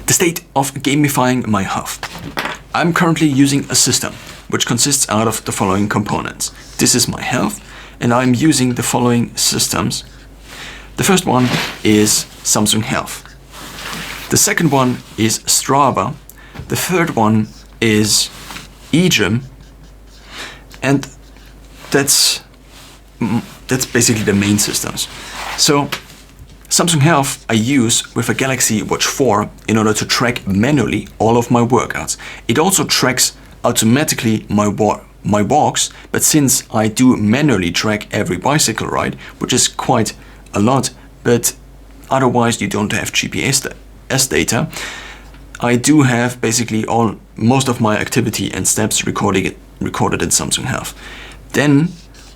The state of gamifying my health. I'm currently using a system which consists out of the following components. This is my health, and I'm using the following systems. The first one is Samsung Health. The second one is Strava. The third one is EGYM, and that's basically the main systems. So Samsung Health I use with a Galaxy Watch 4 in order to track manually all of my workouts. It also tracks automatically my walks, but since I do manually track every bicycle ride, which is quite a lot, but otherwise you don't have GPS data, I do have basically most of my activity and steps recorded in Samsung Health. Then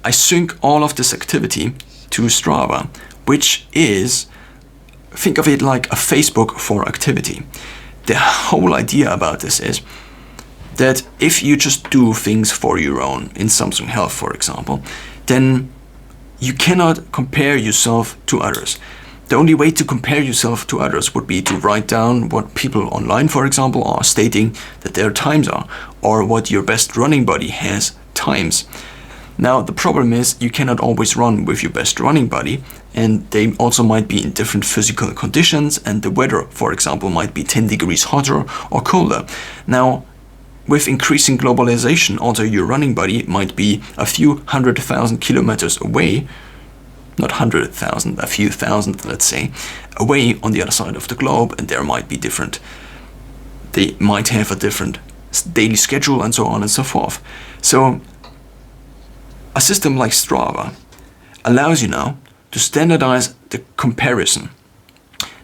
I sync all of this activity to Strava, which is, think of it like a Facebook for activity. The whole idea about this is that if you just do things for your own in Samsung Health, for example, then you cannot compare yourself to others. The only way to compare yourself to others would be to write down what people online, for example, are stating that their times are, or what your best running buddy has times. Now, the problem is you cannot always run with your best running buddy, and they also might be in different physical conditions, and the weather, for example, might be 10 degrees hotter or colder. Now, with increasing globalization, also your running buddy might be a few 100,000 kilometers away, not 100,000, a few thousand, let's say, away on the other side of the globe, and there might be they might have a different daily schedule and so on and so forth. So a system like Strava allows you now to standardize the comparison.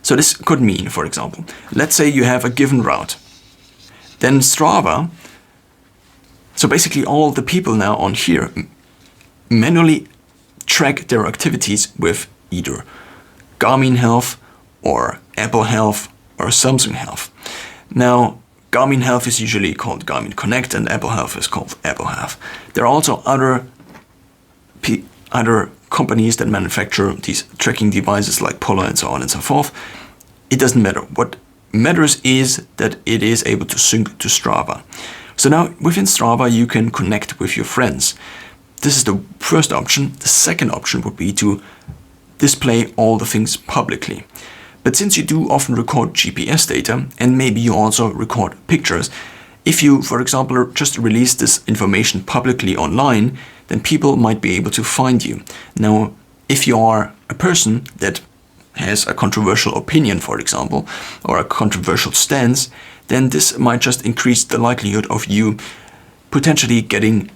So this could mean, for example, let's say you have a given route. Then Strava, so basically all the people now on here manually track their activities with either Garmin Health or Apple Health or Samsung Health. Now, Garmin Health is usually called Garmin Connect and Apple Health is called Apple Health. There are also other companies that manufacture these tracking devices like Polar and so on and so forth. It doesn't matter. What matters is that it is able to sync to Strava. So now within Strava you can connect with your friends. This is the first option. The second option would be to display all the things publicly. But since you do often record GPS data and maybe you also record pictures, if you, for example, just release this information publicly online, then people might be able to find you. Now, if you are a person that has a controversial opinion, for example, or a controversial stance, then this might just increase the likelihood of you potentially getting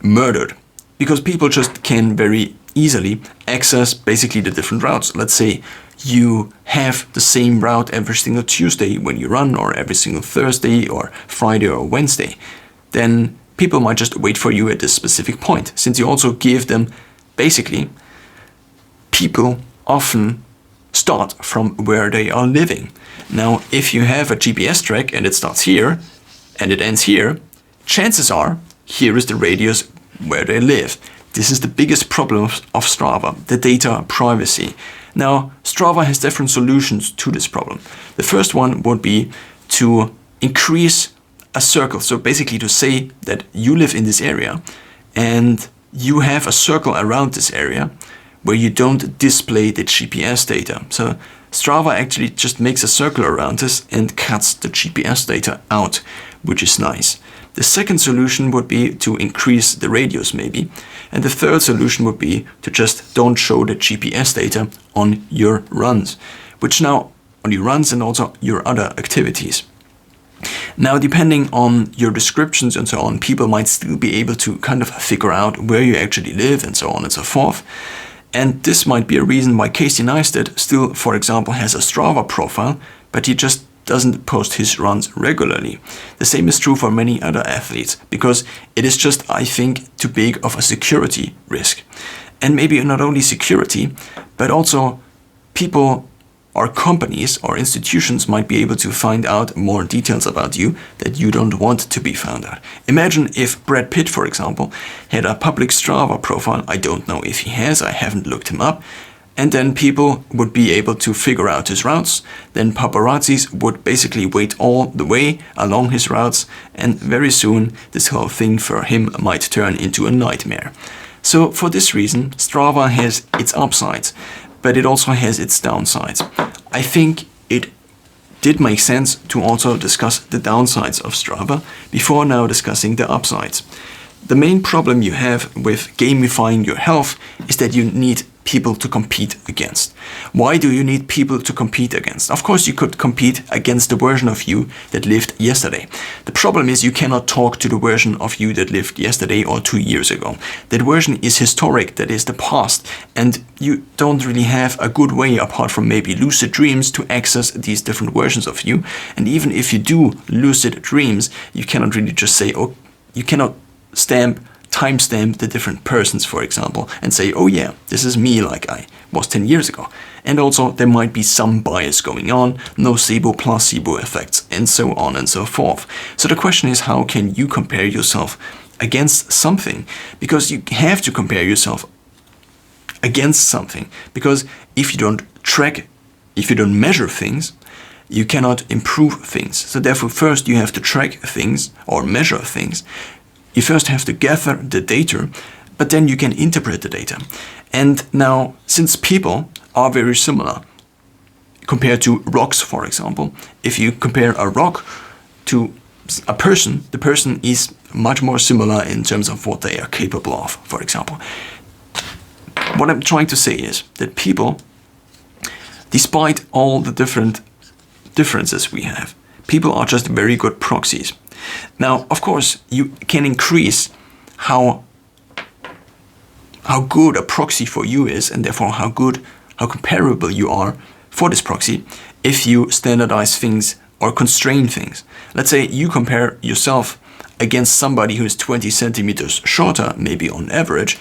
murdered. Because people just can very easily access basically the different routes. Let's say you have the same route every single Tuesday when you run, or every single Thursday or Friday or Wednesday. Then people might just wait for you at this specific point, since you also give them, basically, people often start from where they are living. Now, if you have a GPS track and it starts here and it ends here, chances are here is the radius where they live. This is the biggest problem of Strava, the data privacy. Now, Strava has different solutions to this problem. The first one would be to increase a circle. So basically to say that you live in this area and you have a circle around this area where you don't display the GPS data. So Strava actually just makes a circle around this and cuts the GPS data out, which is nice. The second solution would be to increase the radius maybe. And the third solution would be to just don't show the GPS data on your runs, which now on your runs and also your other activities. Now, depending on your descriptions and so on, people might still be able to kind of figure out where you actually live and so on and so forth. And this might be a reason why Casey Neistat still, for example, has a Strava profile, but he just doesn't post his runs regularly. The same is true for many other athletes, because it is just, I think, too big of a security risk. And maybe not only security, but also people or companies or institutions might be able to find out more details about you that you don't want to be found out. Imagine if Brad Pitt, for example, had a public Strava profile. I don't know if he has, I haven't looked him up. and then people would be able to figure out his routes. Then paparazzis would basically wait all the way along his routes, and very soon this whole thing for him might turn into a nightmare. So for this reason, Strava has its upsides, but it also has its downsides. I think it did make sense to also discuss the downsides of Strava before now discussing the upsides. The main problem you have with gamifying your health is that you need people to compete against. Why do you need people to compete against? Of course, you could compete against the version of you that lived yesterday. The problem is you cannot talk to the version of you that lived yesterday or 2 years ago. That version is historic, that is the past, and you don't really have a good way, apart from maybe lucid dreams, to access these different versions of you. And even if you do lucid dreams, you cannot really just say, oh, you cannot timestamp the different persons, for example, and say, oh yeah, this is me like I was 10 years ago. And also there might be some bias going on, nocebo, placebo effects, and so on and so forth. So the question is, how can you compare yourself against something? Because you have to compare yourself against something, because if you don't track, if you don't measure things, you cannot improve things. So therefore, first you have to track things or measure things. You first have to gather the data, but then you can interpret the data. And now, since people are very similar compared to rocks, for example, if you compare a rock to a person, the person is much more similar in terms of what they are capable of, for example. What I'm trying to say is that people, despite all the differences we have, people are just very good proxies. Now, of course, you can increase how good a proxy for you is, and therefore how comparable you are for this proxy, if you standardize things or constrain things. Let's say you compare yourself against somebody who is 20 centimeters shorter, maybe on average,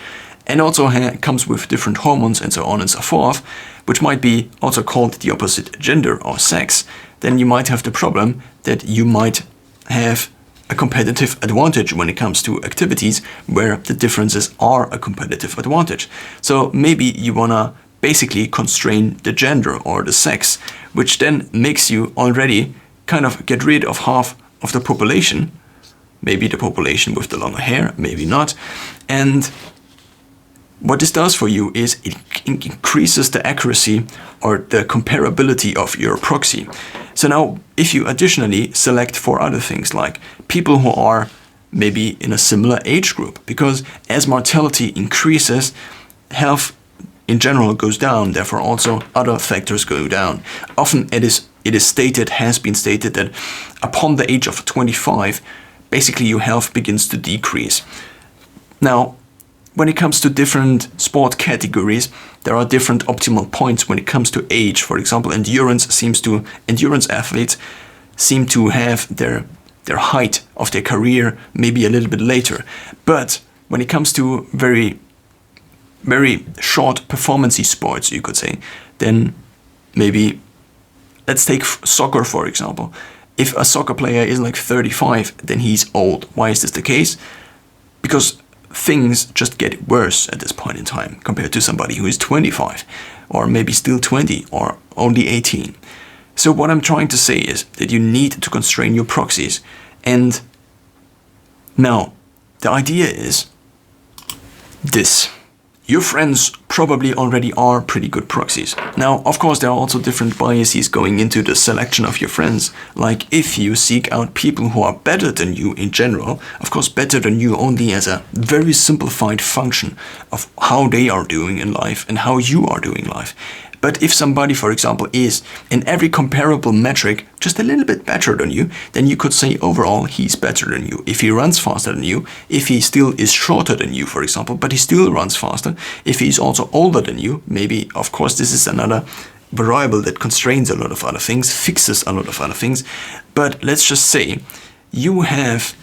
and also comes with different hormones and so on and so forth, which might be also called the opposite gender or sex. Then you might have the problem that you might have a competitive advantage when it comes to activities where the differences are a competitive advantage. So maybe you wanna basically constrain the gender or the sex, which then makes you already kind of get rid of half of the population, maybe the population with the longer hair, maybe not. And what this does for you is it increases the accuracy or the comparability of your proxy. So now, if you additionally select for other things like people who are maybe in a similar age group, because as mortality increases, health in general goes down, therefore also other factors go down. Often has been stated that upon the age of 25, basically your health begins to decrease. Now, when it comes to different sport categories, there are different optimal points when it comes to age. For example, endurance athletes seem to have their height of their career maybe a little bit later. But when it comes to very, very short performance sports, you could say, then maybe, let's take soccer, for example. If a soccer player is like 35, then he's old. Why is this the case? Because things just get worse at this point in time compared to somebody who is 25 or maybe still 20 or only 18. So what I'm trying to say is that you need to constrain your proxies. And now the idea is this. Your friends probably already are pretty good proxies. Now, of course, there are also different biases going into the selection of your friends. Like if you seek out people who are better than you in general, of course, better than you only as a very simplified function of how they are doing in life and how you are doing life. But if somebody, for example, is in every comparable metric just a little bit better than you, then you could say overall he's better than you. If he runs faster than you, if he still is shorter than you, for example, but he still runs faster, if he's also older than you, maybe, of course, this is another variable that constrains a lot of other things, fixes a lot of other things. But let's just say you have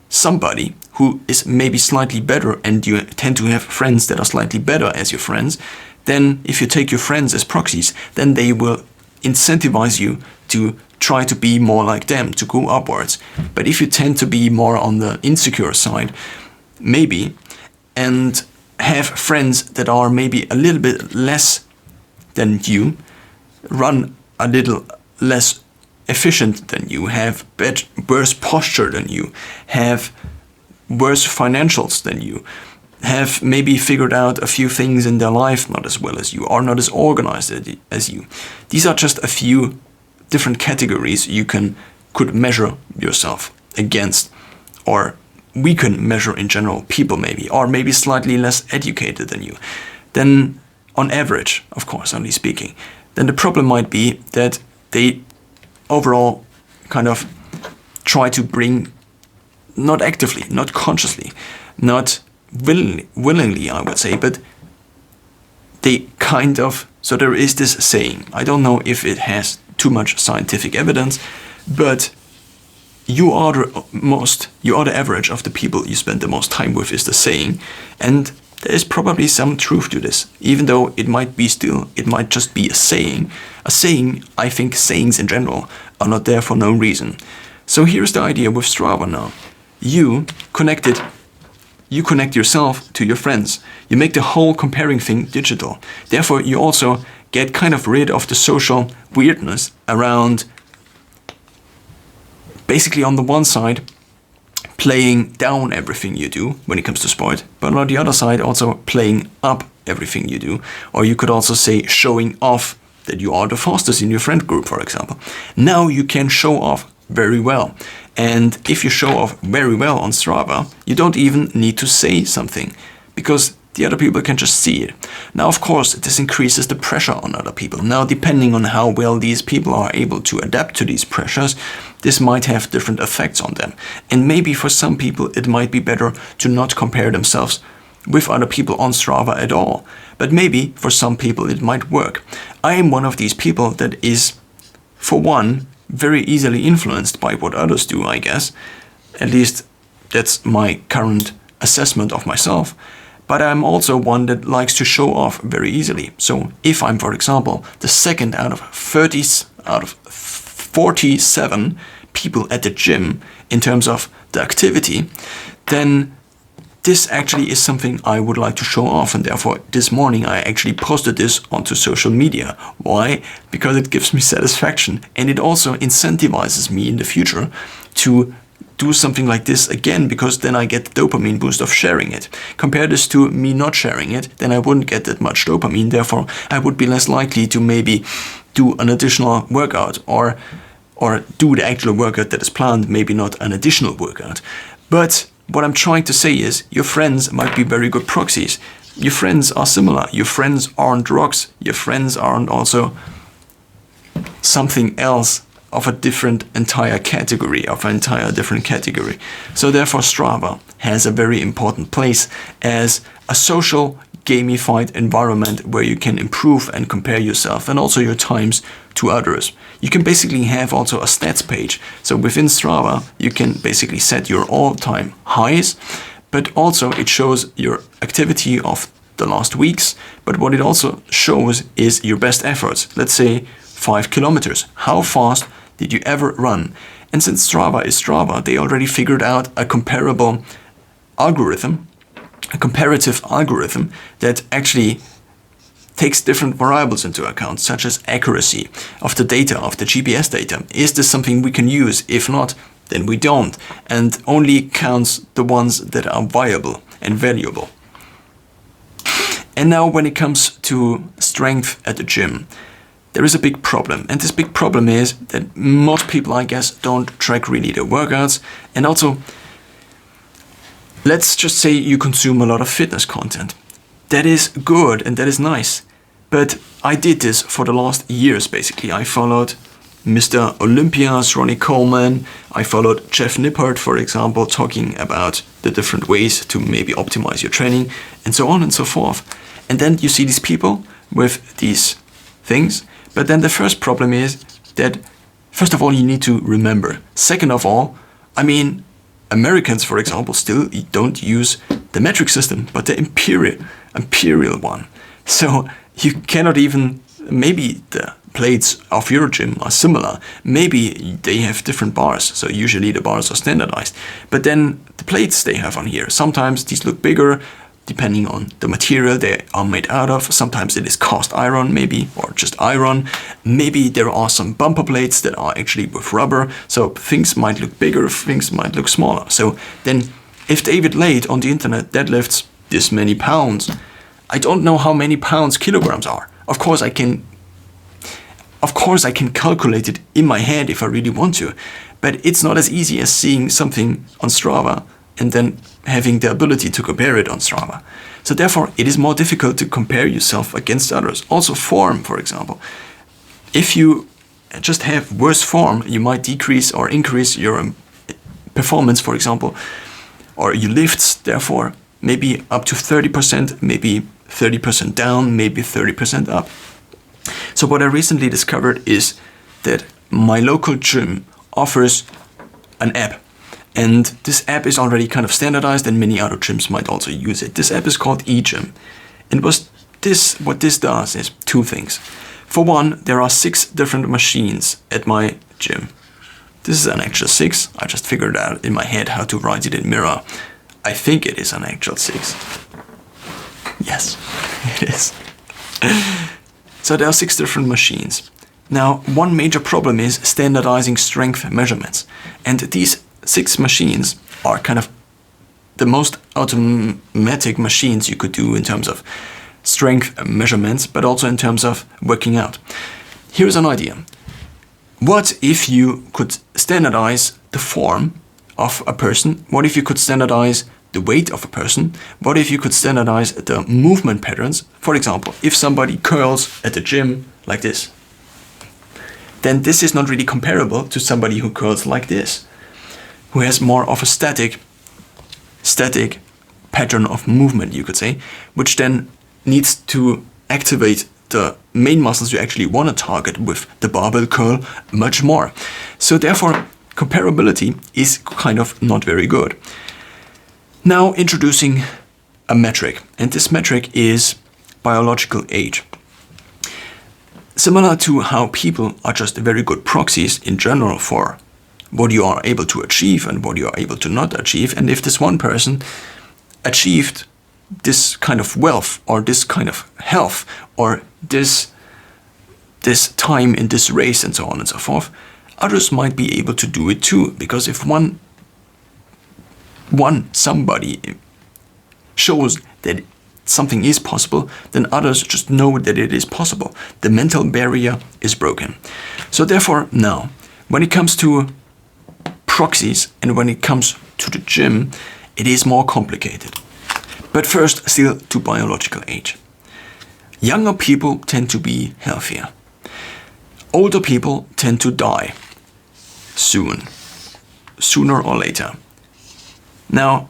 somebody who is maybe slightly better and you tend to have friends that are slightly better as your friends. Then if you take your friends as proxies, then they will incentivize you to try to be more like them, to go upwards. But if you tend to be more on the insecure side, maybe, and have friends that are maybe a little bit less than you, run a little less efficient than you, have worse posture than you, have worse financials than you, have maybe figured out a few things in their life not as well as you, are not as organized as you. These are just a few different categories you could measure yourself against, or we can measure in general people maybe, or maybe slightly less educated than you. Then on average, of course, only speaking, then the problem might be that they overall kind of try to bring, not actively, not consciously, not willingly, I would say, but they kind of, so there is this saying, I don't know if it has too much scientific evidence, but you are the average of the people you spend the most time with, is the saying, and there is probably some truth to this, even though it might just be a saying. A saying, I think sayings in general are not there for no reason. So here's the idea with Strava now. You connect yourself to your friends. You make the whole comparing thing digital. Therefore, you also get kind of rid of the social weirdness around, basically on the one side, playing down everything you do when it comes to sport, but on the other side also playing up everything you do. Or you could also say showing off that you are the fastest in your friend group, for example. Now you can show off very well. And if you show off very well on Strava, you don't even need to say something, because the other people can just see it. Now, of course, this increases the pressure on other people. Now, depending on how well these people are able to adapt to these pressures, this might have different effects on them. And maybe for some people, it might be better to not compare themselves with other people on Strava at all. But maybe for some people, it might work. I am one of these people that is, for one, very easily influenced by what others do, I guess. At least that's my current assessment of myself. But I'm also one that likes to show off very easily. So if I'm, for example, the second out of 47 people at the gym in terms of the activity, then this actually is something I would like to show off. And therefore, this morning I actually posted this onto social media. Why? Because it gives me satisfaction. And it also incentivizes me in the future to do something like this again, because then I get the dopamine boost of sharing it. Compare this to me not sharing it, then I wouldn't get that much dopamine. Therefore, I would be less likely to maybe do an additional workout or do the actual workout that is planned, maybe not an additional workout. But what I'm trying to say is your friends might be very good proxies. Your friends are similar. Your friends aren't drugs. Your friends aren't also something else of a different entire category, different category. So therefore Strava has a very important place as a social gamified environment where you can improve and compare yourself and also your times to others. You can basically have also a stats page. So within Strava, you can basically set your all-time highs, but also it shows your activity of the last weeks. But what it also shows is your best efforts. Let's say 5 kilometers. How fast did you ever run? And since Strava is Strava, they already figured out a comparative algorithm that actually takes different variables into account, such as accuracy of the data, of the GPS data. Is this something we can use? If not, then we don't, and only counts the ones that are viable and valuable. And now when it comes to strength at the gym, there is a big problem, and this big problem is that most people, I guess, don't track really their workouts. And also, let's just say you consume a lot of fitness content. That is good and that is nice, but I did this for the last years basically. I followed Mr. Olympias, Ronnie Coleman. I followed Jeff Nippard, for example, talking about the different ways to maybe optimize your training and so on and so forth. And then you see these people with these things. But then the first problem is that, first of all, you need to remember. Second of all, I mean, Americans, for example, still don't use the metric system, but the imperial one. So you cannot even, maybe the plates of your gym are similar. Maybe they have different bars. So usually the bars are standardized. But then the plates they have on here, sometimes these look bigger, depending on the material they are made out of. Sometimes it is cast iron, maybe, or just iron. Maybe there are some bumper plates that are actually with rubber. So things might look bigger, things might look smaller. So then if David Lade on the internet deadlifts this many pounds, I don't know how many pounds kilograms are. Of course I can calculate it in my head if I really want to, but it's not as easy as seeing something on Strava and then having the ability to compare it on Strava. So therefore, it is more difficult to compare yourself against others. Also form, for example. If you just have worse form, you might decrease or increase your performance, for example, or your lifts, therefore, maybe up to 30%, maybe 30% down, maybe 30% up. So what I recently discovered is that my local gym offers an app. And this app is already kind of standardized, and many other gyms might also use it. This app is called EGYM. And what this does is two things. For one, there are 6 different machines at my gym. This is an actual 6. I just figured out in my head how to write it in Mirror. I think it is an actual 6. Yes, it is. So there are 6 different machines. Now, one major problem is standardizing strength measurements. And these 6 machines are kind of the most automatic machines you could do in terms of strength measurements, but also in terms of working out. Here's an idea. What if you could standardize the form of a person? What if you could standardize the weight of a person? What if you could standardize the movement patterns? For example, if somebody curls at the gym like this, then this is not really comparable to somebody who curls like this, who has more of a static pattern of movement, you could say, which then needs to activate the main muscles you actually want to target with the barbell curl much more. So therefore, comparability is kind of not very good. Now introducing a metric, and this metric is biological age. Similar to how people are just very good proxies in general for what you are able to achieve and what you are able to not achieve. And if this one person achieved this kind of wealth or this kind of health or this time in this race and so on and so forth, others might be able to do it too. Because if somebody shows that something is possible, then others just know that it is possible. The mental barrier is broken. So therefore, now, when it comes to proxies and when it comes to the gym, it is more complicated. But first, still to biological age. Younger people tend to be healthier. Older people tend to die sooner or later. Now,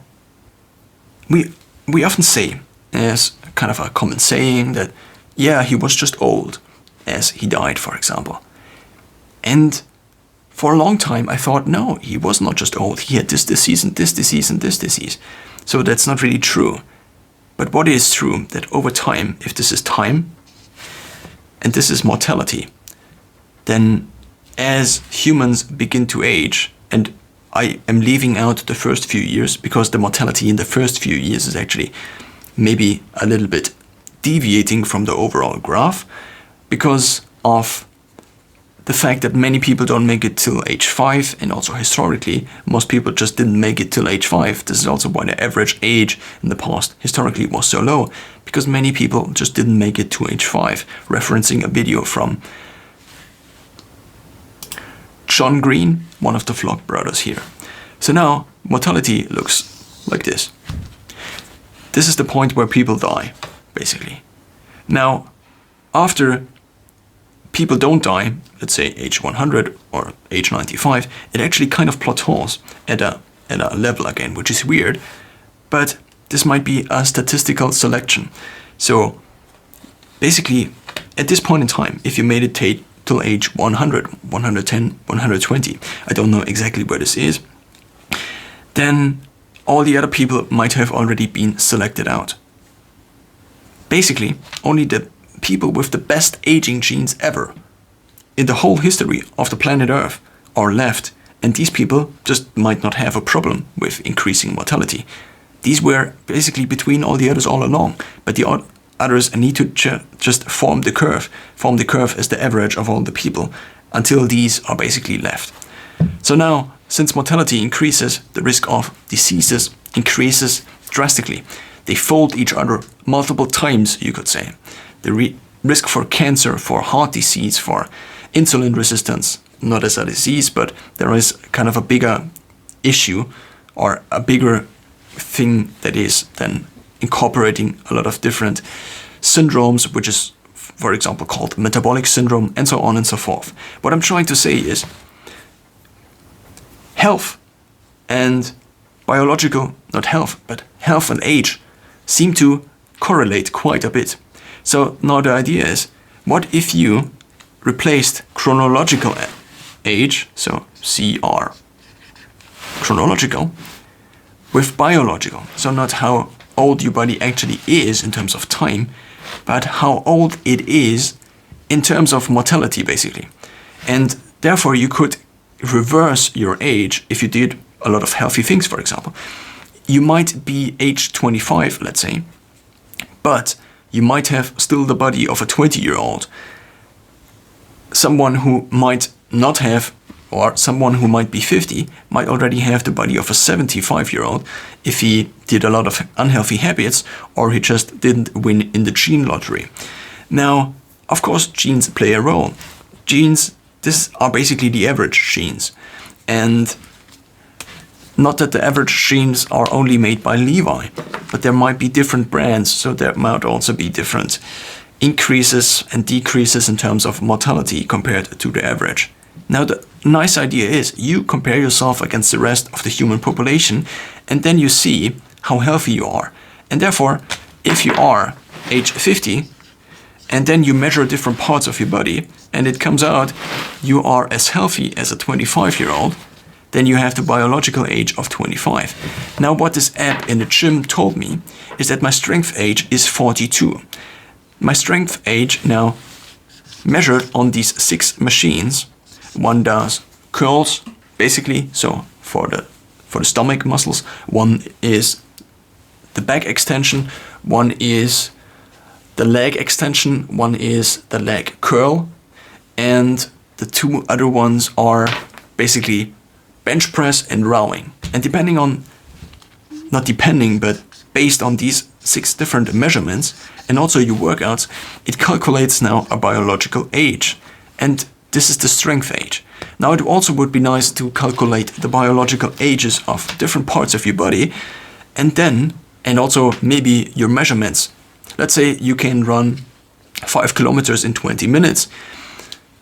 we often say, as kind of a common saying, that yeah, he was just old as he died, for example. And for a long time I thought, no, he was not just old, he had this disease and this disease and this disease. So that's not really true. But what is true, that over time, if this is time and this is mortality, then as humans begin to age, and I am leaving out the first few years because the mortality in the first few years is actually maybe a little bit deviating from the overall graph because of the fact that many people don't make it till age 5, and also historically, most people just didn't make it till age 5. This is also why the average age in the past historically was so low, because many people just didn't make it to age 5, referencing a video from John Green, one of the Vlog brothers here. So now, mortality looks like this. This is the point where people die, basically. Now, after people don't die, let's say age 100 or age 95, it actually kind of plateaus at a level again, which is weird, but this might be a statistical selection. So basically, at this point in time, if you made it till age 100, 110, 120, I don't know exactly where this is, then all the other people might have already been selected out. Basically, only the people with the best aging genes ever in the whole history of the planet Earth are left, and these people just might not have a problem with increasing mortality. These were basically between all the others all along, but the others need to just form the curve as the average of all the people until these are basically left. So now, since mortality increases, the risk of diseases increases drastically. They fold each other multiple times, you could say. The risk for cancer, for heart disease, for insulin resistance, not as a disease, but there is kind of a bigger issue or a bigger thing that is then incorporating a lot of different syndromes, which is, for example, called metabolic syndrome, and so on and so forth. What I'm trying to say is health and biological, not health, but health and age seem to correlate quite a bit. So now the idea is, what if you replaced chronological age, so CR, chronological, with biological? So not how old your body actually is in terms of time, but how old it is in terms of mortality, basically. And therefore you could reverse your age if you did a lot of healthy things, for example. You might be age 25, let's say, but you might have still the body of a 20-year-old. Someone who might not have, or someone who might be 50, might already have the body of a 75-year-old if he did a lot of unhealthy habits or he just didn't win in the gene lottery. Now, of course, genes play a role. Genes, these are basically the average genes. And not that the average genes are only made by Levi, but there might be different brands, so there might also be different increases and decreases in terms of mortality compared to the average. Now, the nice idea is you compare yourself against the rest of the human population, and then you see how healthy you are. And therefore, if you are age 50, and then you measure different parts of your body, and it comes out you are as healthy as a 25-year-old, then you have the biological age of 25. Now, what this app in the gym told me is that my strength age is 42. My strength age now measured on these 6 machines. One does curls, basically, so for the stomach muscles. One is the back extension. One is the leg extension. One is the leg curl. And the 2 other ones are basically bench press and rowing. And depending on, not depending, but based on these 6 different measurements and also your workouts, it calculates now a biological age. And this is the strength age. Now, it also would be nice to calculate the biological ages of different parts of your body, and also maybe your measurements. Let's say you can run 5 kilometers in 20 minutes.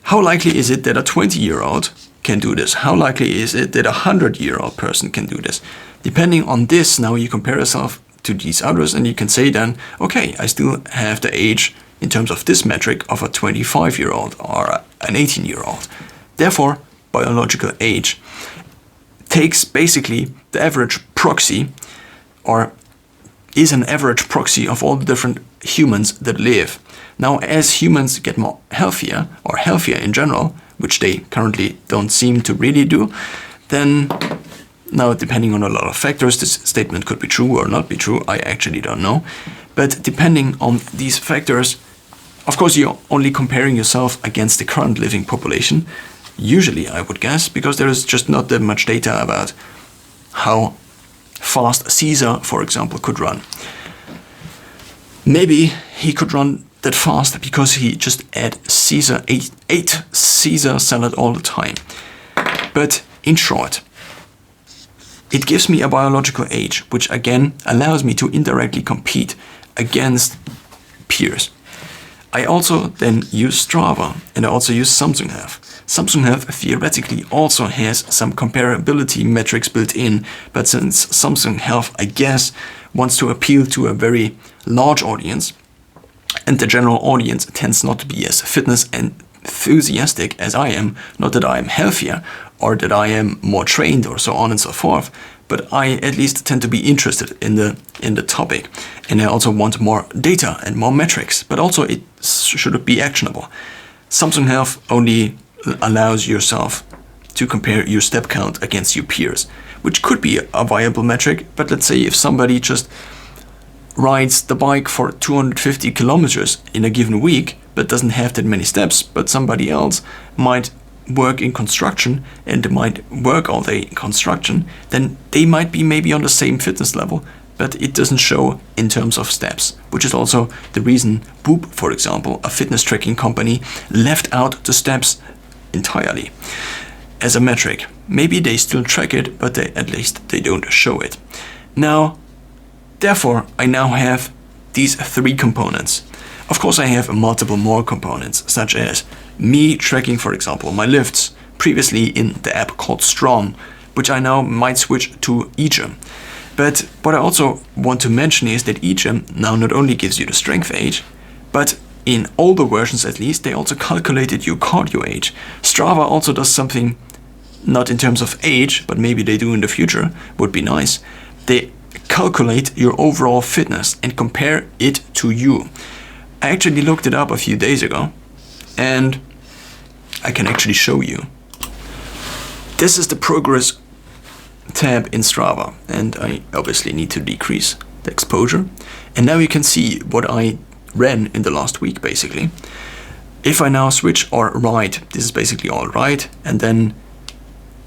How likely is it that a 20-year-old can do this? How likely is it that a 100-year-old person can do this? Depending on this, now you compare yourself to these others, and you can say then, okay, I still have the age in terms of this metric of a 25-year-old or an 18-year-old. Therefore, biological age takes basically the average proxy, or is an average proxy of all the different humans that live. Now, as humans get more healthier, or healthier in general, which they currently don't seem to really do, then now, depending on a lot of factors, this statement could be true or not be true, I actually don't know. But depending on these factors, of course, you're only comparing yourself against the current living population, usually, I would guess, because there is just not that much data about how fast Caesar, for example, could run. Maybe he could run that fast because he just ate Caesar salad all the time. But in short, it gives me a biological age, which again allows me to indirectly compete against peers. I also then use Strava, and I also use Samsung Health. Samsung Health theoretically also has some comparability metrics built in, but since Samsung Health, I guess, wants to appeal to a very large audience, and the general audience tends not to be as fitness enthusiastic as I am, not that I am healthier or that I am more trained or so on and so forth, but I at least tend to be interested in the topic, and I also want more data and more metrics, but also it should be actionable. Samsung Health only allows yourself to compare your step count against your peers, which could be a viable metric. But let's say if somebody just rides the bike for 250 kilometers in a given week, but doesn't have that many steps, but somebody else might work in construction and might work all day in construction, then they might be maybe on the same fitness level, but it doesn't show in terms of steps, which is also the reason Whoop, for example, a fitness tracking company, left out the steps entirely as a metric. Maybe they still track it, but at least they don't show it. Now, therefore, I now have these 3 components. Of course, I have multiple more components, such as me tracking, for example, my lifts, previously in the app called Strong, which I now might switch to EGYM. But what I also want to mention is that EGYM now not only gives you the strength age, but in older versions at least, they also calculated your cardio age. Strava also does something, not in terms of age, but maybe they do in the future, would be nice. They calculate your overall fitness and compare it to you. I actually looked it up a few days ago, and I can actually show you. This is the progress tab in Strava, and I obviously need to decrease the exposure. And now you can see what I ran in the last week, basically. If I now switch or ride, this is basically all right, and then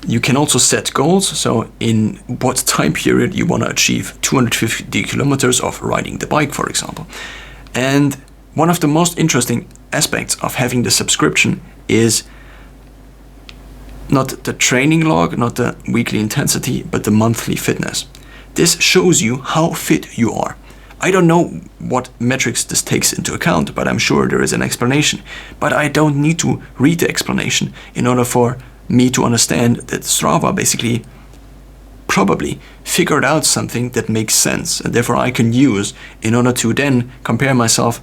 you can also set goals. So in what time period you want to achieve 250 kilometers of riding the bike, for example. And one of the most interesting aspects of having the subscription is not the training log, not the weekly intensity, but the monthly fitness. This shows you how fit you are. I don't know what metrics this takes into account, but I'm sure there is an explanation. But I don't need to read the explanation in order for me to understand that Strava basically probably figured out something that makes sense, and therefore I can use in order to then compare myself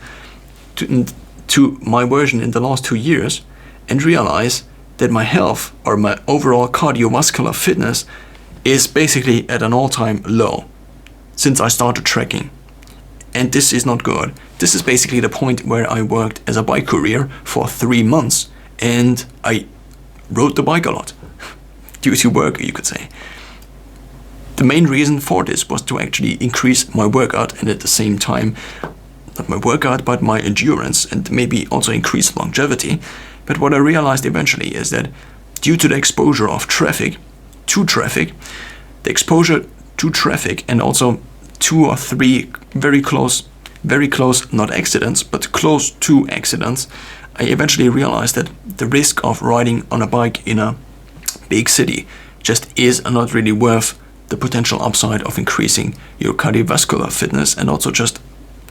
to my version in the last 2 years and realize that my health or my overall cardiovascular fitness is basically at an all-time low since I started tracking. And this is not good. This is basically the point where I worked as a bike courier for 3 months and I rode the bike a lot due to work, you could say. The main reason for this was to actually increase my workout and at the same time, not my workout, but my endurance, and maybe also increase longevity. But what I realized eventually is that due to the exposure of traffic to traffic, the exposure to traffic and also 2 or 3 very close, not accidents, but close to accidents, I eventually realized that the risk of riding on a bike in a big city just is not really worth the potential upside of increasing your cardiovascular fitness and also just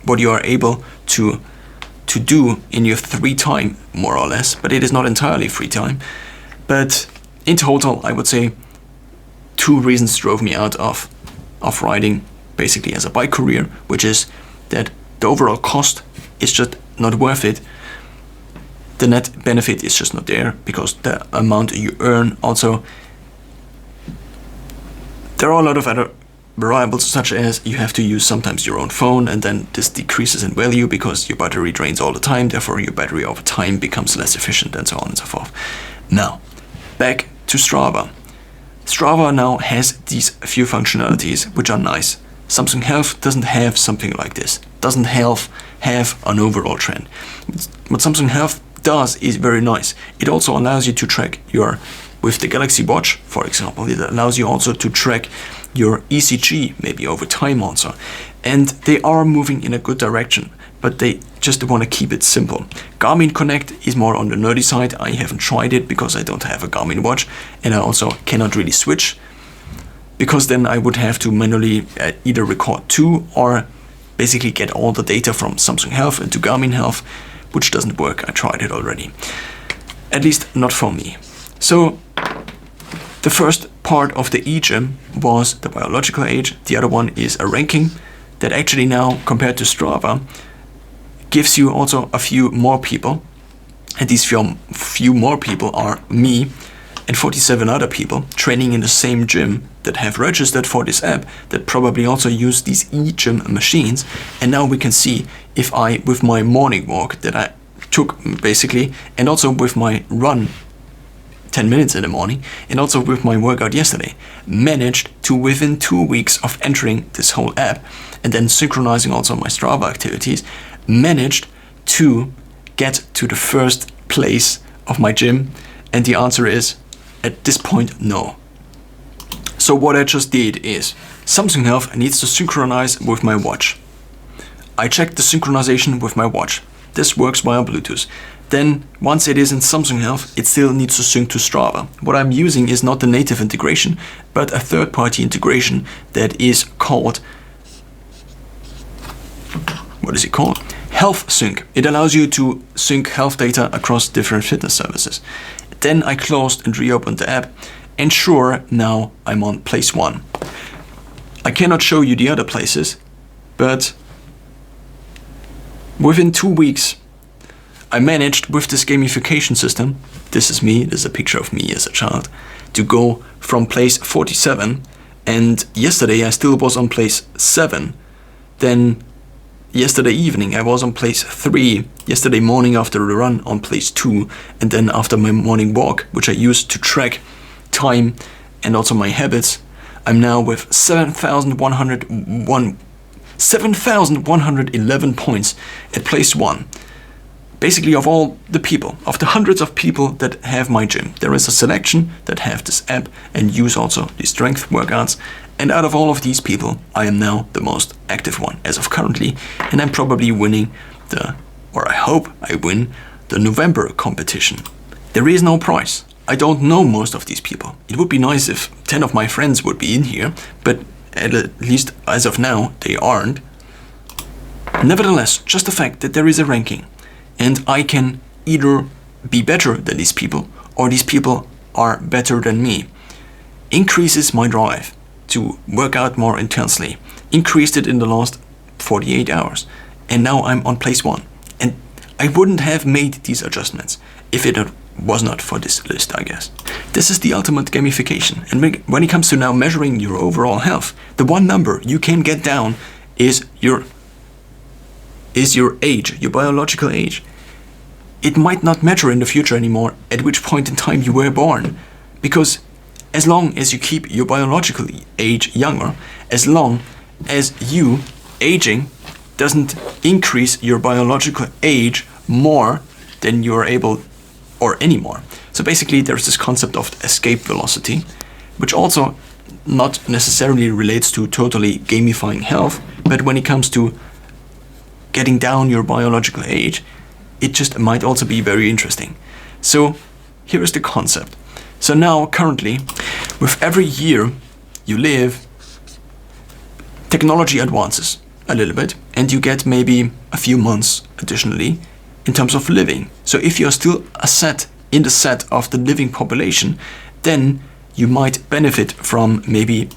what you are able to do in your free time, more or less. But it is not entirely free time. But in total, I would say 2 reasons drove me out of riding basically as a bike courier, which is that the overall cost is just not worth it. The net benefit is just not there because the amount you earn also, there are a lot of other variables, such as you have to use sometimes your own phone, and then this decreases in value because your battery drains all the time, therefore your battery over time becomes less efficient, and so on and so forth. Now, back to Strava. Strava now has these few functionalities which are nice. Samsung Health doesn't have something like this, doesn't have an overall trend. What Samsung Health does is very nice. It also allows you to track with the Galaxy Watch, for example, it allows you also to track your ECG, maybe over time also. And they are moving in a good direction, but they just want to keep it simple. Garmin Connect is more on the nerdy side. I haven't tried it because I don't have a Garmin watch, and I also cannot really switch, because then I would have to manually either record 2 or basically get all the data from Samsung Health into Garmin Health, which doesn't work. I tried it already. At least not for me. So the first part of the EGYM was the biological age. The other one is a ranking that actually now, compared to Strava, gives you also a few more people. And these few more people are me and 47 other people training in the same gym that have registered for this app, that probably also use these EGYM machines. And now we can see if I, with my morning walk that I took basically, and also with my run 10 minutes in the morning, and also with my workout yesterday, managed to, within 2 weeks of entering this whole app and then synchronizing also my Strava activities, managed to get to the first place of my gym? And the answer is, at this point, no. So what I just did is, Samsung Health needs to synchronize with my watch. I checked the synchronization with my watch. This works via Bluetooth. Then, once it is in Samsung Health, it still needs to sync to Strava. What I'm using is not the native integration, but a third-party integration that is called, what is it called? Health Sync. It allows you to sync health data across different fitness services. Then I closed and reopened the app, and sure, now I'm on place 1. I cannot show you the other places, but within 2 weeks, I managed with this gamification system, this is me, this is a picture of me as a child, to go from place 47, and yesterday I still was on place 7. Then yesterday evening I was on place 3, yesterday morning after a run on place 2, and then after my morning walk, which I used to track time and also my habits, I'm now with 7,111 points at place 1. Basically, of all the people, of the hundreds of people that have my gym, there is a selection that have this app and use also the strength workouts. And out of all of these people, I am now the most active one as of currently. And I'm probably winning or I hope I win the November competition. There is no prize. I don't know most of these people. It would be nice if 10 of my friends would be in here, but at least as of now, they aren't. Nevertheless, just the fact that there is a ranking, and I can either be better than these people, or these people are better than me, increases my drive to work out more intensely. Increased it in the last 48 hours. And now I'm on place 1. And I wouldn't have made these adjustments if it was not for this list, I guess. This is the ultimate gamification. And when it comes to now measuring your overall health, the one number you can get down is your age, your biological age. It might not matter in the future anymore at which point in time you were born, because as long as you keep your biological age younger, as long as you aging doesn't increase your biological age more than you are able or anymore. So basically there's this concept of escape velocity, which also not necessarily relates to totally gamifying health, but when it comes to getting down your biological age, it just might also be very interesting. So here is the concept. So now currently, with every year you live, technology advances a little bit and you get maybe a few months additionally in terms of living. So if you're still in the set of the living population, then you might benefit from maybe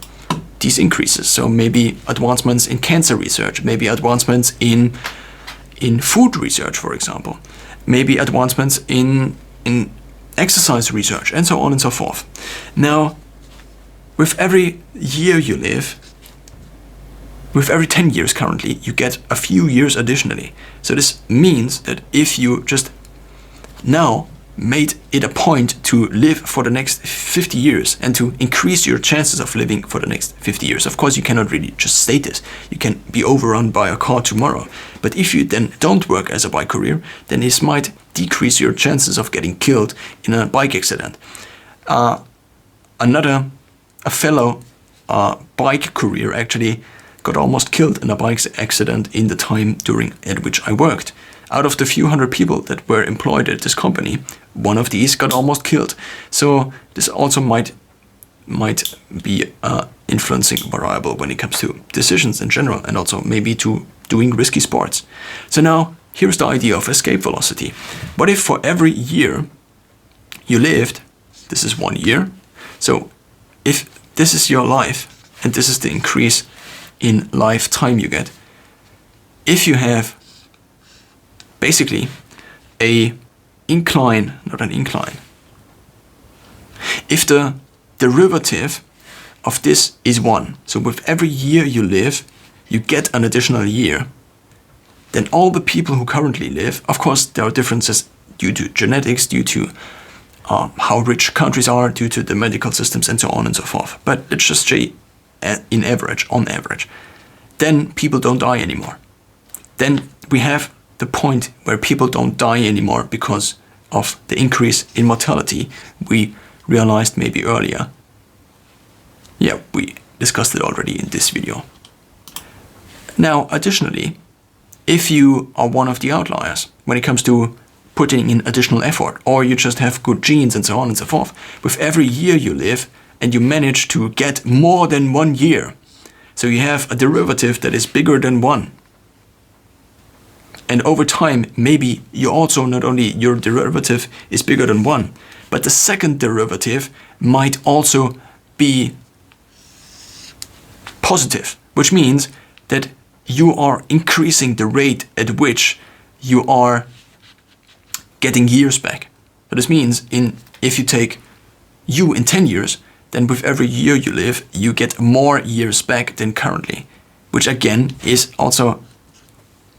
these increases. So maybe advancements in cancer research, maybe advancements in food research, for example, maybe advancements in exercise research, and so on and so forth. Now, with every year you live, with every 10 years currently, you get a few years additionally. So this means that if you just now made it a point to live for the next 50 years and to increase your chances of living for the next 50 years. Of course, you cannot really just state this. You can be overrun by a car tomorrow. But if you then don't work as a bike courier, then this might decrease your chances of getting killed in a bike accident. A fellow bike courier actually got almost killed in a bike accident in the time at which I worked. Out of the few hundred people that were employed at this company, one of these got almost killed. So this also might be influencing variable when it comes to decisions in general, and also maybe to doing risky sports. So now here's the idea of escape velocity. What if for every year you lived, this is 1 year, so if this is your life and this is the increase in lifetime you get, if you have basically a incline, not an incline. If the derivative of this is 1, so with every year you live, you get an additional year, then all the people who currently live, of course there are differences due to genetics, due to how rich countries are due to the medical systems and so on and so forth. But let's just say on average, then people don't die anymore. Then we have the point where people don't die anymore because of the increase in mortality we realized maybe earlier. Yeah, we discussed it already in this video. Now, additionally, if you are one of the outliers when it comes to putting in additional effort, or you just have good genes and so on and so forth, with every year you live and you manage to get more than 1 year, so you have a derivative that is bigger than 1. And over time, maybe you also, not only your derivative is bigger than 1, but the second derivative might also be positive, which means that you are increasing the rate at which you are getting years back. So this means if you take you in 10 years, then with every year you live, you get more years back than currently, which again is also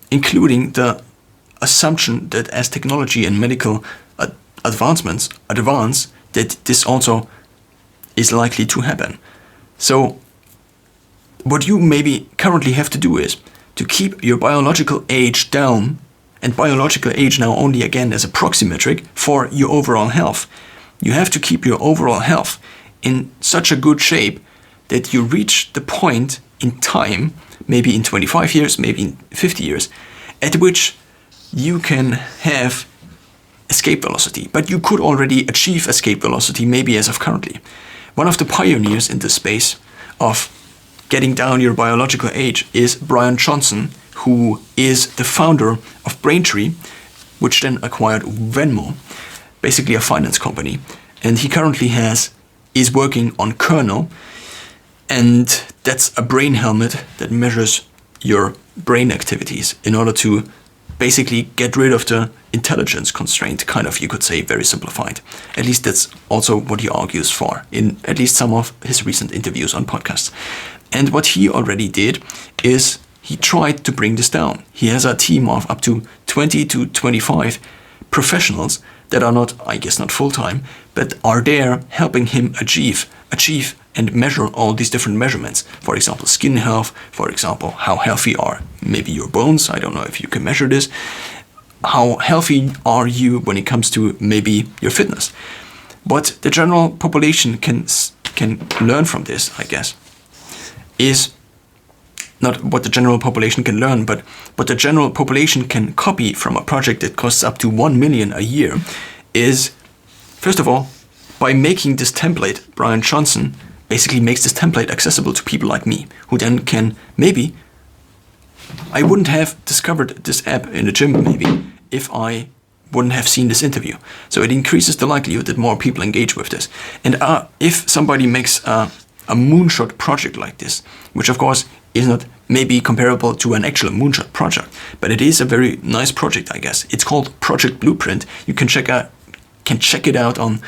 including the assumption that as technology and medical advance, that this also is likely to happen. So what you maybe currently have to do is to keep your biological age down, and biological age now only again as a proxy metric for your overall health. You have to keep your overall health in such a good shape that you reach the point in time, maybe in 25 years, maybe in 50 years, at which you can have escape velocity. But you could already achieve escape velocity maybe as of currently. One of the pioneers in this space of getting down your biological age is Brian Johnson, who is the founder of Braintree, which then acquired Venmo, basically a finance company. And he currently is working on Kernel, and that's a brain helmet that measures your brain activities in order to basically get rid of the intelligence constraint, kind of, you could say, very simplified. At least that's also what he argues for in at least some of his recent interviews on podcasts. And what he already did is he tried to bring this down. He has a team of up to 20 to 25 professionals that are not, I guess not full-time, but are there helping him achieve and measure all these different measurements. For example, skin health, for example, how healthy are maybe your bones. I don't know if you can measure this. How healthy are you when it comes to maybe your fitness? What the general population can learn from this, I guess, is not what the general population can learn, but what the general population can copy from a project that costs up to 1 million a year is, first of all, by making this template. Brian Johnson basically makes this template accessible to people like me, who then can maybe, I wouldn't have discovered this app in the gym maybe if I wouldn't have seen this interview. So it increases the likelihood that more people engage with this. And if somebody makes a moonshot project like this, which of course is not maybe comparable to an actual moonshot project, but it is a very nice project, I guess. It's called Project Blueprint. You can check it out on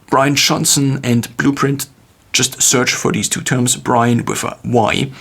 Brian Johnson and Blueprint. Just search for these two terms, Brian with a Y.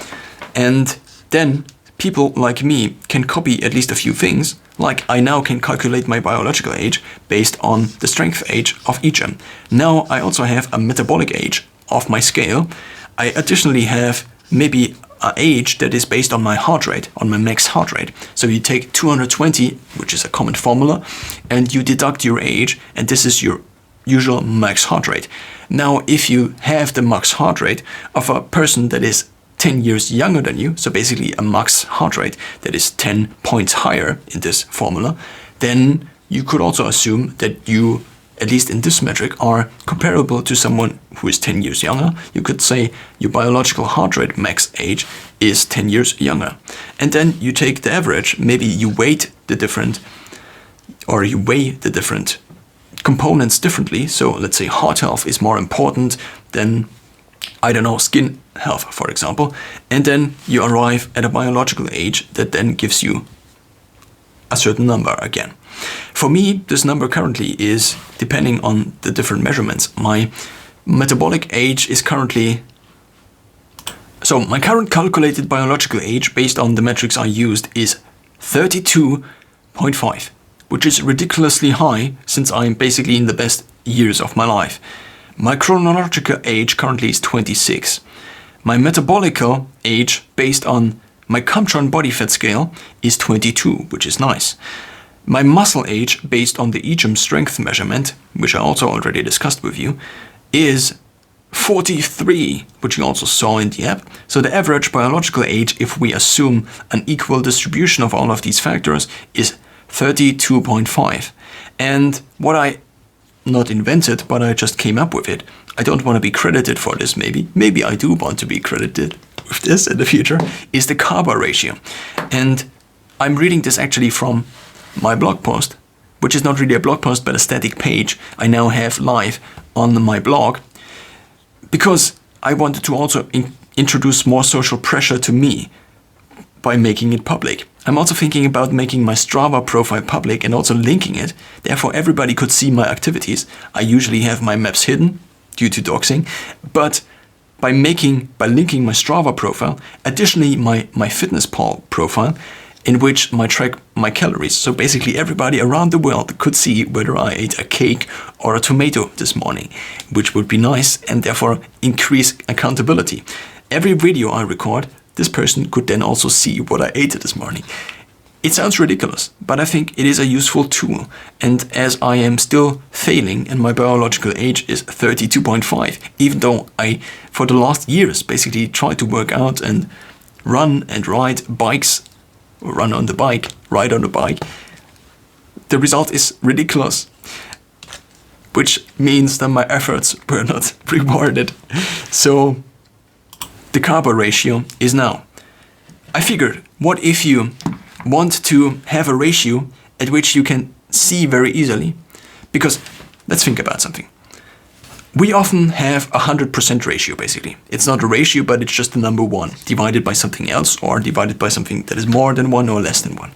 And then people like me can copy at least a few things, like I now can calculate my biological age based on the strength age of EGYM. Now I also have a metabolic age of my scale. I additionally have maybe an age that is based on my heart rate, on my max heart rate. So you take 220, which is a common formula, and you deduct your age, and this is your usual max heart rate. Now, if you have the max heart rate of a person that is 10 years younger than you, so basically a max heart rate that is 10 points higher in this formula, then you could also assume that you, at least in this metric, are comparable to someone who is 10 years younger. You could say your biological heart rate max age is 10 years younger. And then you take the average, maybe you weigh the different components differently. So let's say heart health is more important than, I don't know, skin health, for example. And then you arrive at a biological age that then gives you a certain number again. For me, this number currently is, depending on the different measurements, my metabolic age is currently, so my current calculated biological age based on the metrics I used is 32.5, which is ridiculously high since I'm basically in the best years of my life. My chronological age currently is 26. My metabolical age, based on my Comtron body fat scale, is 22, which is nice. My muscle age, based on the EGYM strength measurement, which I also already discussed with you, is 43, which you also saw in the app. So the average biological age, if we assume an equal distribution of all of these factors, is 32.5. And what I not invented, but I just came up with it. I don't want to be credited for this, maybe. Maybe I do want to be credited with this in the future, is the CARBA ratio. And I'm reading this actually from my blog post, which is not really a blog post, but a static page I now have live on my blog, because I wanted to also introduce more social pressure to me by making it public. I'm also thinking about making my Strava profile public and also linking it. Therefore, everybody could see my activities. I usually have my maps hidden due to doxing, but by linking my Strava profile, additionally my MyFitnessPal profile, in which I track my calories. So basically everybody around the world could see whether I ate a cake or a tomato this morning, which would be nice and therefore increase accountability. Every video I record, this person could then also see what I ate this morning. It sounds ridiculous, but I think it is a useful tool. And as I am still failing and my biological age is 32.5, even though I, for the last years, basically tried to work out and run and ride bikes, run on the bike, ride on the bike, the result is ridiculous, which means that my efforts were not rewarded. So the CARBA ratio is now. I figured, what if you want to have a ratio at which you can see very easily? Because let's think about something. We often have a 100% ratio, basically. It's not a ratio, but it's just the number 1 divided by something else or divided by something that is more than 1 or less than 1.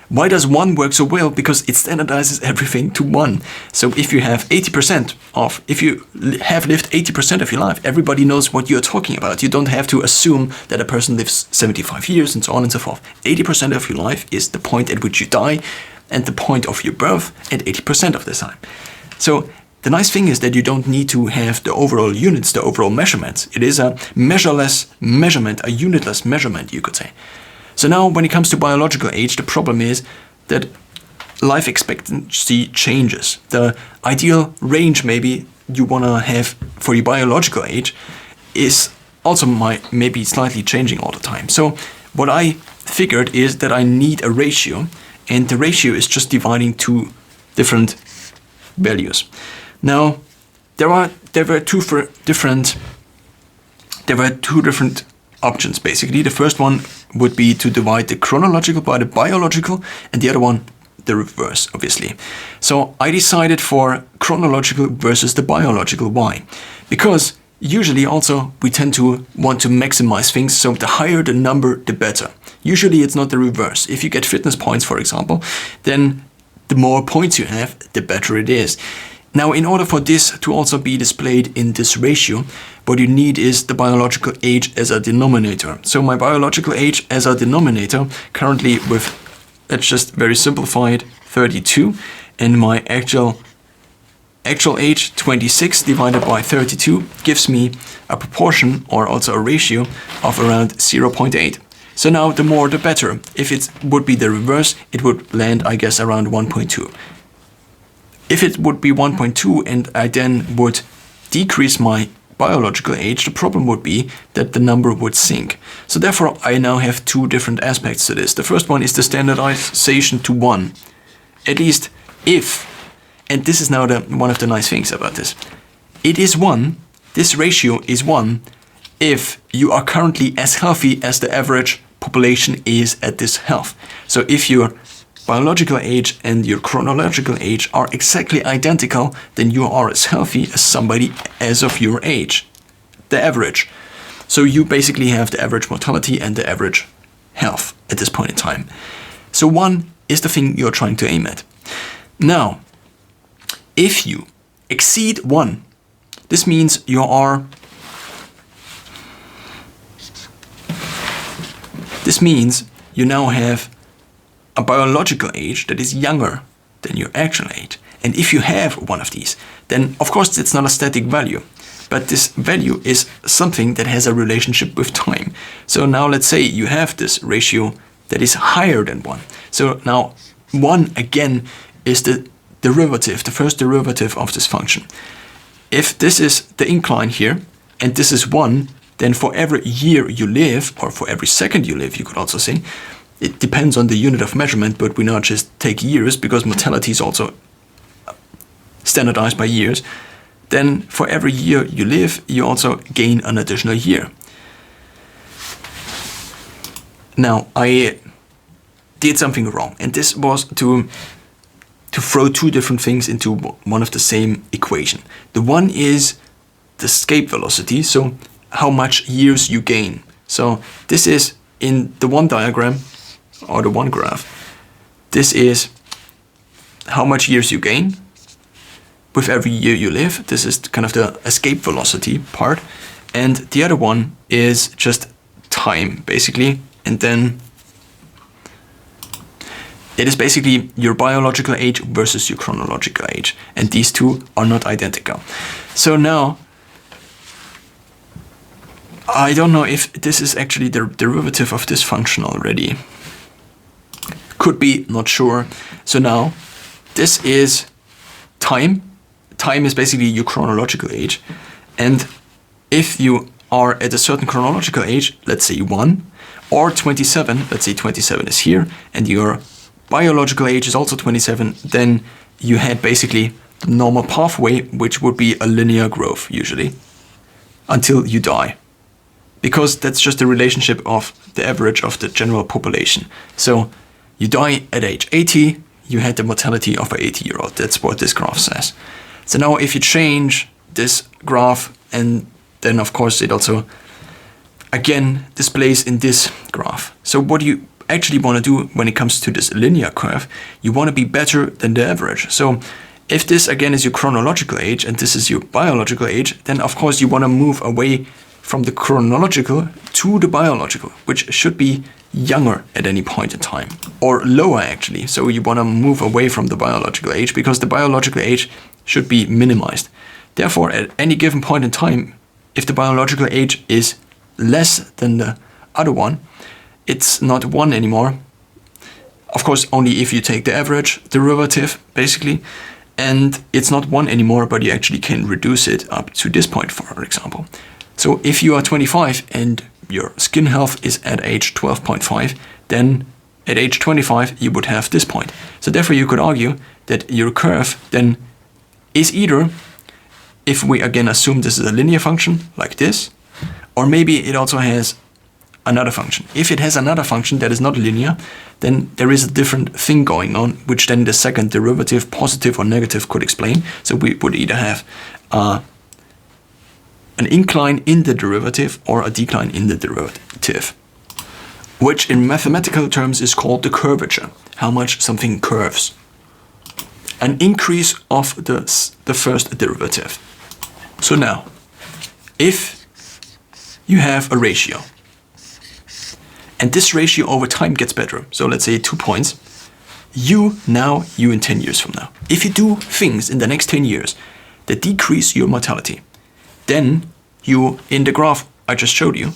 Why does 1 work so well? Because it standardizes everything to 1. So if you have 80% of, if you have lived 80% of your life, everybody knows what you're talking about. You don't have to assume that a person lives 75 years and so on and so forth. 80% of your life is the point at which you die and the point of your birth at 80% of the time. So the nice thing is that you don't need to have the overall units, the overall measurements. It is a measureless measurement, a unitless measurement, you could say. So now when it comes to biological age, the problem is that life expectancy changes. The ideal range maybe you want to have for your biological age is also maybe slightly changing all the time. So what I figured is that I need a ratio, and the ratio is just dividing two different values. Now there were two different options basically. The first one would be to divide the chronological by the biological, and the other one the reverse, obviously. So I decided for chronological versus the biological. Why? Because usually also we tend to want to maximize things, so the higher the number, the better. Usually it's not the reverse. If you get fitness points, for example, then the more points you have, the better it is. Now, in order for this to also be displayed in this ratio, what you need is the biological age as a denominator. So my biological age as a denominator, currently with, let's just very simplified, 32, and my actual age, 26, divided by 32, gives me a proportion, or also a ratio, of around 0.8. So now the more the better. If it would be the reverse, it would land, I guess, around 1.2. If it would be 1.2 and I then would decrease my biological age, the problem would be that the number would sink. So therefore, I now have two different aspects to this. The first one is the standardization to 1. At least if, and this is now one of the nice things about this, it is 1, this ratio is 1, if you are currently as healthy as the average population is at this health. So if your biological age and your chronological age are exactly identical, then you are as healthy as somebody as of your age, the average. So you basically have the average mortality and the average health at this point in time. So 1 is the thing you're trying to aim at. Now, if you exceed 1, this means you now have a biological age that is younger than your actual age. And if you have one of these, then of course it's not a static value, but this value is something that has a relationship with time. So now let's say you have this ratio that is higher than 1. So now 1 again is the derivative, the first derivative of this function. If this is the incline here and this is 1, then for every year you live, or for every second you live, you could also say, it depends on the unit of measurement, but we now just take years because mortality is also standardized by years. Then for every year you live, you also gain an additional year. Now, I did something wrong, and this was to throw two different things into one of the same equation. The one is the escape velocity, so how much years you gain. So this is in the one diagram, or the one graph, this is how much years you gain with every year you live. This is kind of the escape velocity part. And the other one is just time, basically. And then it is basically your biological age versus your chronological age. And these two are not identical. So now, I don't know if this is actually the derivative of this function already. Could be, not sure. So now, this is time. Time is basically your chronological age. And if you are at a certain chronological age, let's say 1, or 27, let's say 27 is here, and your biological age is also 27, then you had basically the normal pathway, which would be a linear growth usually, until you die. Because that's just the relationship of the average of the general population. So you die at age 80, you had the mortality of an 80-year-old. That's what this graph says. So now if you change this graph, and then of course it also again displays in this graph. So what you actually want to do when it comes to this linear curve, you want to be better than the average. So if this again is your chronological age and this is your biological age, then of course you want to move away from the chronological to the biological, which should be younger at any point in time, or lower actually. So you want to move away from the biological age because the biological age should be minimized. Therefore, at any given point in time, if the biological age is less than the other one, it's not 1 anymore. Of course, only if you take the average derivative, basically, and it's not 1 anymore, but you actually can reduce it up to this point, for example. So if you are 25 and your skin health is at age 12.5, then at age 25 you would have this point. So therefore you could argue that your curve then is either, if we again assume this is a linear function like this, or maybe it also has another function. If it has another function that is not linear, then there is a different thing going on, which then the second derivative, positive or negative, could explain. So we would either have an incline in the derivative or a decline in the derivative, which in mathematical terms is called the curvature, how much something curves. An increase of the first derivative. So now, if you have a ratio, and this ratio over time gets better, so let's say 2 points, you in 10 years from now, if you do things in the next 10 years that decrease your mortality, then you, in the graph I just showed you,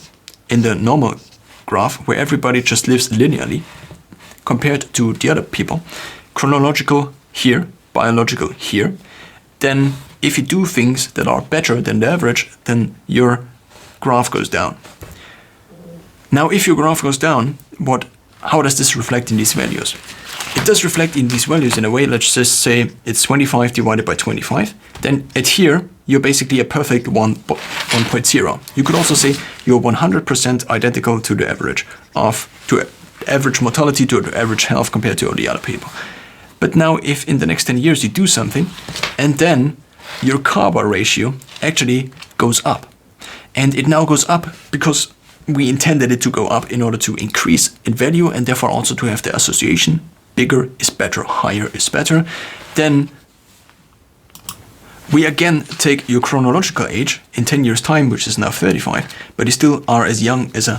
in the normal graph where everybody just lives linearly compared to the other people, chronological here, biological here, then if you do things that are better than the average, then your graph goes down. Now, if your graph goes down, how does this reflect in these values? It does reflect in these values in a way. Let's just say it's 25 divided by 25. Then at here, you're basically a perfect 1.0. You could also say you're 100% identical to the average to average mortality, to the average health compared to all the other people. But now if in the next 10 years you do something, and then your CABA ratio actually goes up. And it now goes up because we intended it to go up in order to increase in value and therefore also to have the association. Bigger is better, higher is better. Then we again take your chronological age in 10 years time, which is now 35, but you still are as young as a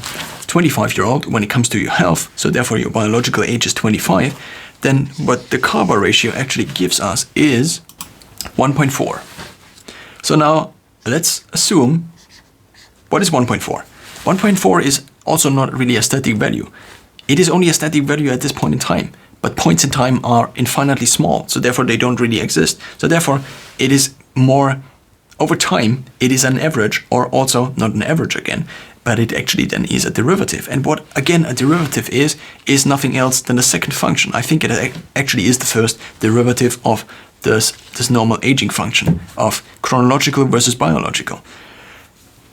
25-year-old when it comes to your health. So therefore your biological age is 25. then what the carbar ratio actually gives us is 1.4. So now let's assume, what is 1.4? 1.4 is also not really a static value. It is only a static value at this point in time, but points in time are infinitely small, so therefore they don't really exist. So therefore it is more, over time, it is an average, or also not an average again, but it actually then is a derivative. And what, again, a derivative is nothing else than the second function. I think it actually is the first derivative of this normal aging function of chronological versus biological.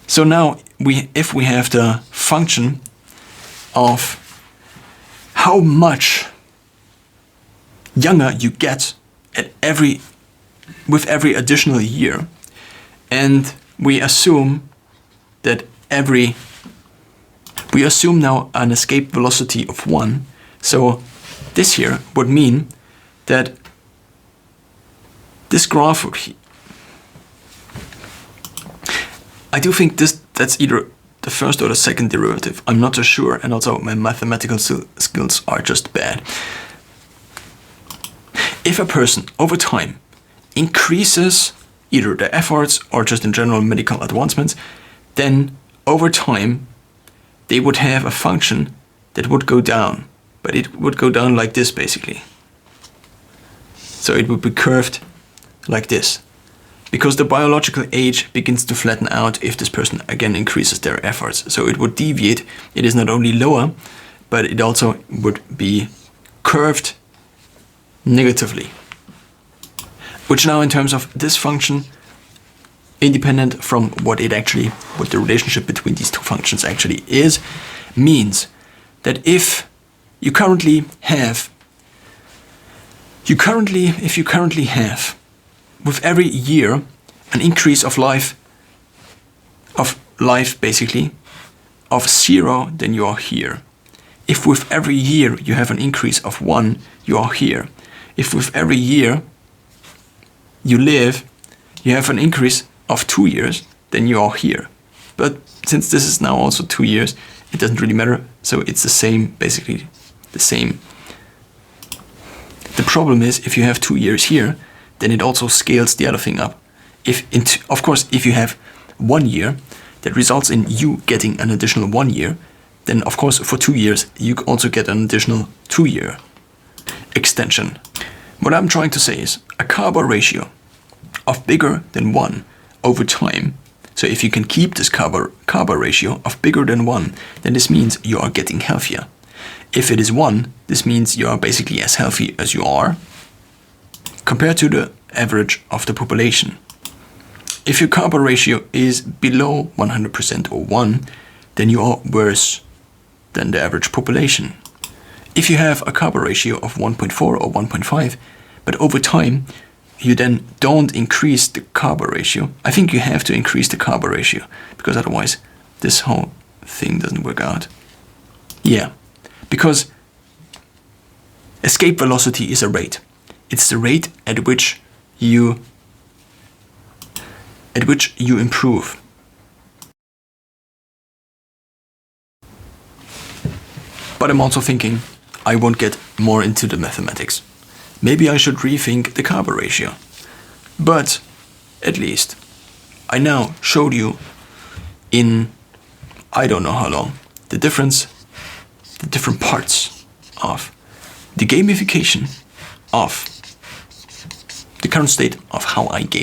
So now, if we have the function of how much younger you get with every additional year, and we assume now an escape velocity of 1. So this here would mean that this graph would, I do think that's either the first or the second derivative. I'm not so sure, and also my mathematical skills are just bad. If a person over time increases either their efforts or just in general medical advancements, then over time they would have a function that would go down, but it would go down like this basically. So it would be curved like this, because the biological age begins to flatten out if this person again increases their efforts. So it would deviate. It is not only lower, but it also would be curved negatively. Which now, in terms of this function, independent from what the relationship between these two functions actually is, means that if you currently have, with every year, an increase of life basically, of 0, then you are here. If with every year you have an increase of 1, you are here. If with every year you live, you have an increase of 2 years, then you are here. But since this is now also 2 years, it doesn't really matter. So it's the same, basically the same. The problem is, if you have 2 years here, then it also scales the other thing up. Of course, if you have 1 year, that results in you getting an additional 1 year, then of course for 2 years you also get an additional 2-year extension. What I'm trying to say is a carbar ratio of bigger than 1 over time. So if you can keep this carbar ratio of bigger than 1, then this means you are getting healthier. If it is 1, this means you are basically as healthy as you are compared to the average of the population. If your carbar ratio is below 100% or 1, then you are worse than the average population. If you have a carbar ratio of 1.4 or 1.5, but over time you then don't increase the carbar ratio, I think you have to increase the carbar ratio, because otherwise this whole thing doesn't work out. Yeah, because escape velocity is a rate. It's the rate at which you improve. But I'm also thinking I won't get more into the mathematics. Maybe I should rethink the carbar ratio. But at least I now showed you in I don't know how long the different parts of the gamification of the current state of how I game.